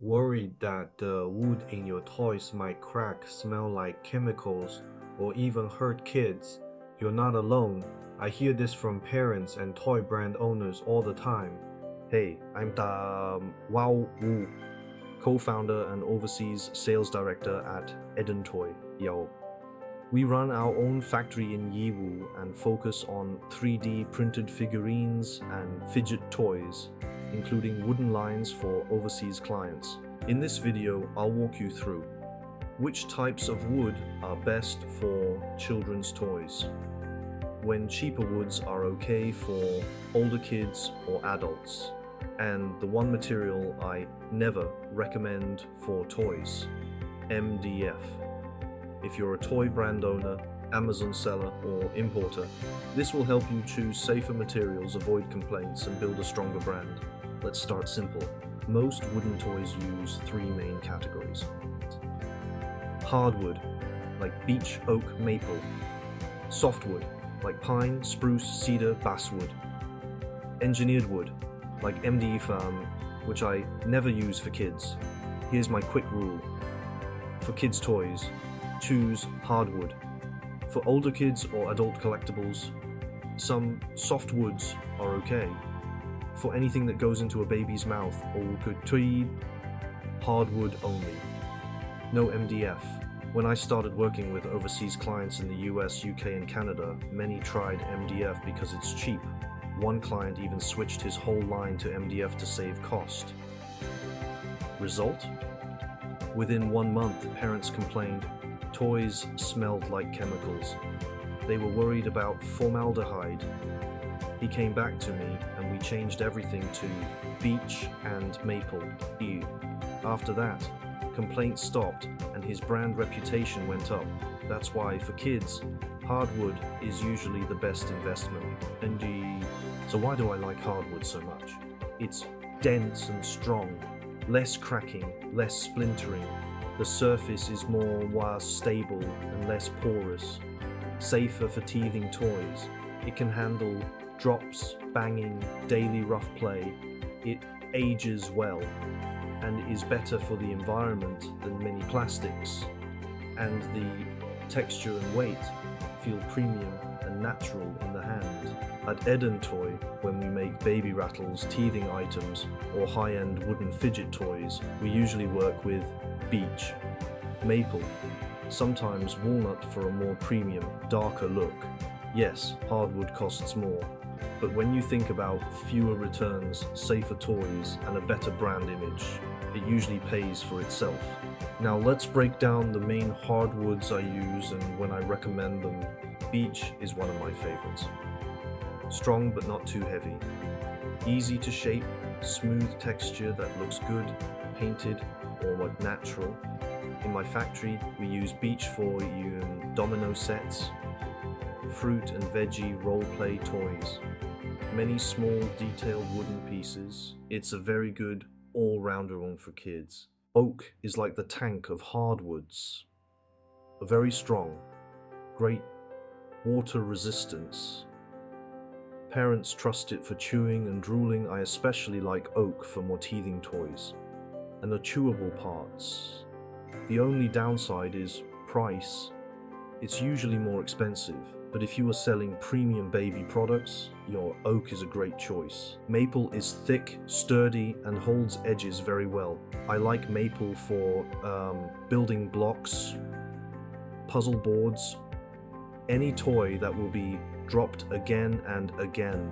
Worried that the wood in your toys might crack, smell like chemicals, or even hurt kids? You're not alone. I hear this from parents and toy brand owners all the time. Hey, I'm the Wow Wu, co-founder and overseas sales director at Eden Toy. Yo, we run our own factory in Yiwu and focus on 3D printed figurines and fidget toys, including wooden lines for overseas clients. In this video, I'll walk you through which types of wood are best for children's toys, when cheaper woods are okay for older kids or adults, and the one material I never recommend for toys, MDF. If you're a toy brand owner, Amazon seller, or importer, this will help you choose safer materials, avoid complaints, and build a stronger brand. Let's start simple. Most wooden toys use three main categories. Hardwood, like beech, oak, maple. Softwood, like pine, spruce, cedar, basswood. Engineered wood, like MDF, which I never use for kids. Here's my quick rule. For kids' toys, choose hardwood. For older kids or adult collectibles, some soft woods are okay. For anything that goes into a baby's mouth or could tweed, hardwood only. No MDF. When I started working with overseas clients in the US, UK, and Canada, many tried MDF because it's cheap. One client even switched his whole line to MDF to save cost. Result? Within 1 month, parents complained toys smelled like chemicals. They were worried about formaldehyde. He came back to me and we changed everything to beech and maple. Ew. After that, complaints stopped and his brand reputation went up. That's why for kids, hardwood is usually the best investment. So why do I like hardwood so much? It's dense and strong, less cracking, less splintering. The surface is more stable and less porous, safer for teething toys. It can handle drops, banging, daily rough play. It ages well and is better for the environment than many plastics. And the texture and weight feel premium and natural in the hand. At Eden Toy, when we make baby rattles, teething items, or high-end wooden fidget toys, we usually work with beech, maple, sometimes walnut for a more premium, darker look. Yes, hardwood costs more, but when you think about fewer returns, safer toys, and a better brand image, it usually pays for itself. Now let's break down the main hardwoods I use and when I recommend them. Beech is one of my favorites. Strong but not too heavy. Easy to shape, smooth texture that looks good, painted or natural. In my factory, we use beech for domino sets, fruit and veggie role-play toys, many small detailed wooden pieces. It's a very good all-rounder one for kids. Oak is like the tank of hardwoods. Very strong, great water resistance. Parents trust it for chewing and drooling. I especially like oak for more teething toys. And the chewable parts. The only downside is price. It's usually more expensive, but if you are selling premium baby products, your oak is a great choice. Maple is thick, sturdy, and holds edges very well. I like maple for building blocks, puzzle boards, any toy that will be dropped again and again.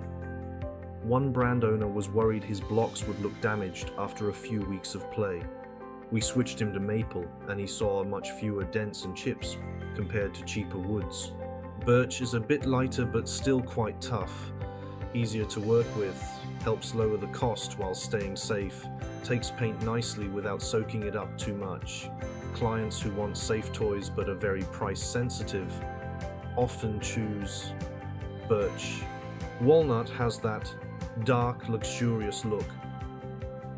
One brand owner was worried his blocks would look damaged after a few weeks of play. We switched him to maple and he saw much fewer dents and chips compared to cheaper woods. Birch is a bit lighter but still quite tough, easier to work with, helps lower the cost while staying safe, takes paint nicely without soaking it up too much. Clients who want safe toys but are very price sensitive often choose birch. Walnut has that dark, luxurious look.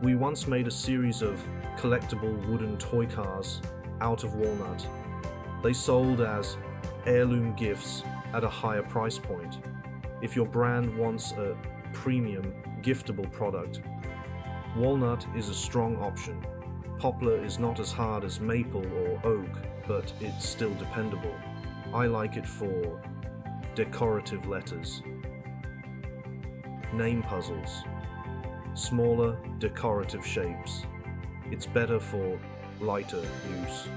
We once made a series of collectible wooden toy cars out of walnut. They sold as heirloom gifts at a higher price point. If your brand wants a premium, giftable product, walnut is a strong option. Poplar is not as hard as maple or oak, but it's still dependable. I like it for decorative letters, name puzzles, smaller decorative shapes. It's better for lighter use,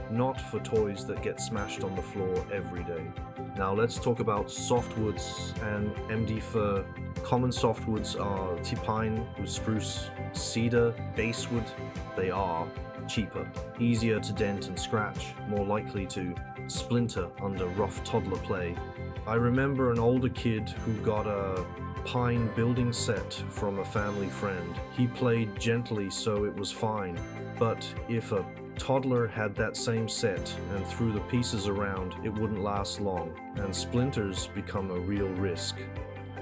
not for toys that get smashed on the floor every day. Now let's talk about softwoods and MD fir. Common softwoods are pine, spruce, cedar, basswood. They are cheaper, easier to dent and scratch, more likely to splinter under rough toddler play. I remember an older kid who got a pine building set from a family friend. He played gently, so it was fine. But if a toddler had that same set and threw the pieces around, it wouldn't last long, and splinters become a real risk.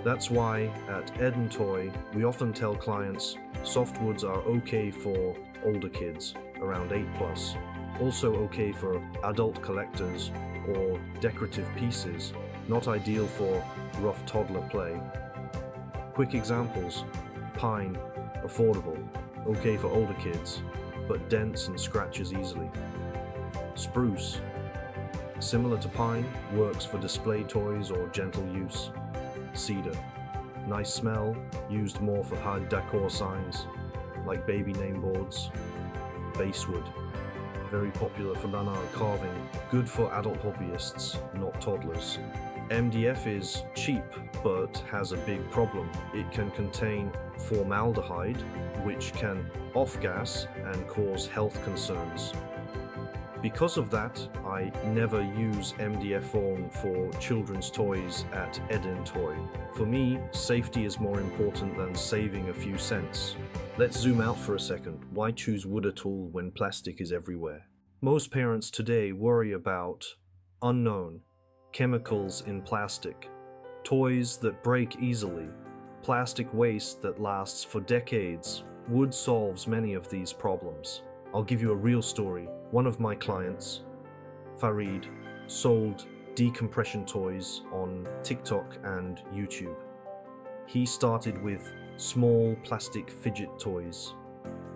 That's why at Ed & Toy, we often tell clients softwoods are okay for older kids, around 8+, also okay for adult collectors or decorative pieces, not ideal for rough toddler play. Quick examples: pine, affordable, okay for older kids, but dents and scratches easily. Spruce, similar to pine, works for display toys or gentle use. Cedar, nice smell, used more for hard decor signs, like baby name boards. Basswood, very popular for lanard carving, good for adult hobbyists, not toddlers. MDF is cheap, but has a big problem. It can contain formaldehyde, which can off-gas and cause health concerns. Because of that, I never use MDF foam for children's toys at Ed & Toy. For me, safety is more important than saving a few cents. Let's zoom out for a second. Why choose wood at all when plastic is everywhere? Most parents today worry about unknown, chemicals in plastic, toys that break easily, plastic waste that lasts for decades. Wood solves many of these problems. I'll give you a real story. One of my clients, Farid, sold decompression toys on TikTok and YouTube. He started with small plastic fidget toys.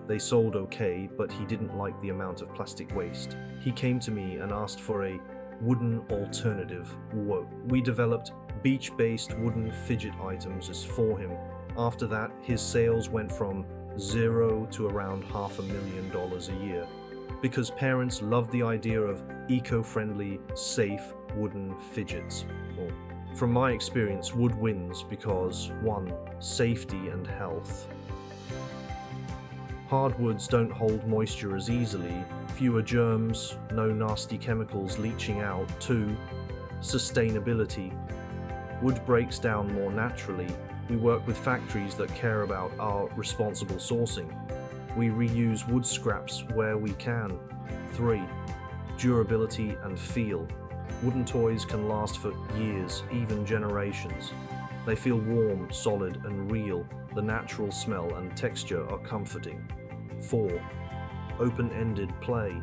They sold okay, but he didn't like the amount of plastic waste. He came to me and asked for a wooden alternative. Whoa. We developed beech-based wooden fidget items for him. After that, his sales went from zero to around $500,000 a year, because parents love the idea of eco-friendly, safe wooden fidgets. Well, from my experience, wood wins because 1. Safety and health. Hardwoods don't hold moisture as easily, fewer germs, no nasty chemicals leaching out. 2. Sustainability. Wood breaks down more naturally. We work with factories that care about our responsible sourcing. We reuse wood scraps where we can. 3. Durability and feel. Wooden toys can last for years, even generations. They feel warm, solid, and real. The natural smell and texture are comforting. 4. Open-ended play.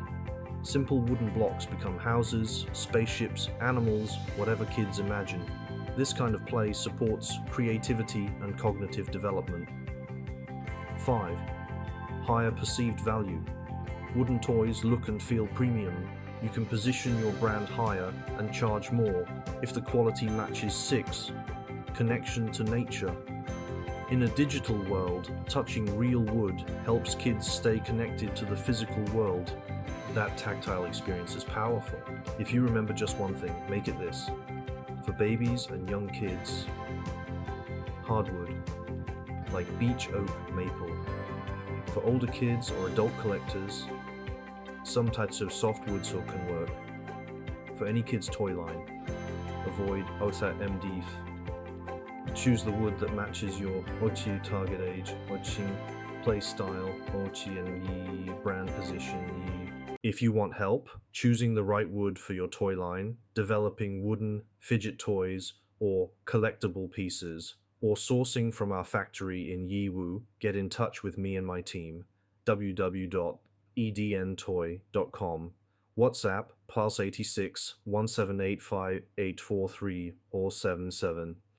Simple wooden blocks become houses, spaceships, animals, whatever kids imagine. This kind of play supports creativity and cognitive development. 5. Higher perceived value. Wooden toys look and feel premium. You can position your brand higher and charge more if the quality matches. 6. Connection to nature. In a digital world, touching real wood helps kids stay connected to the physical world. That tactile experience is powerful. If you remember just one thing, make it this. For babies and young kids, hardwood, like beech, oak, maple. For older kids or adult collectors, some types of softwoods can work. For any kid's toy line, avoid outside MDF. Choose the wood that matches your ochi target age, ochi play style, ochi and yi brand position, yi. If you want help choosing the right wood for your toy line, developing wooden fidget toys or collectible pieces, or sourcing from our factory in Yiwu, get in touch with me and my team. www.edntoy.com. WhatsApp +86 1785 843 or 77.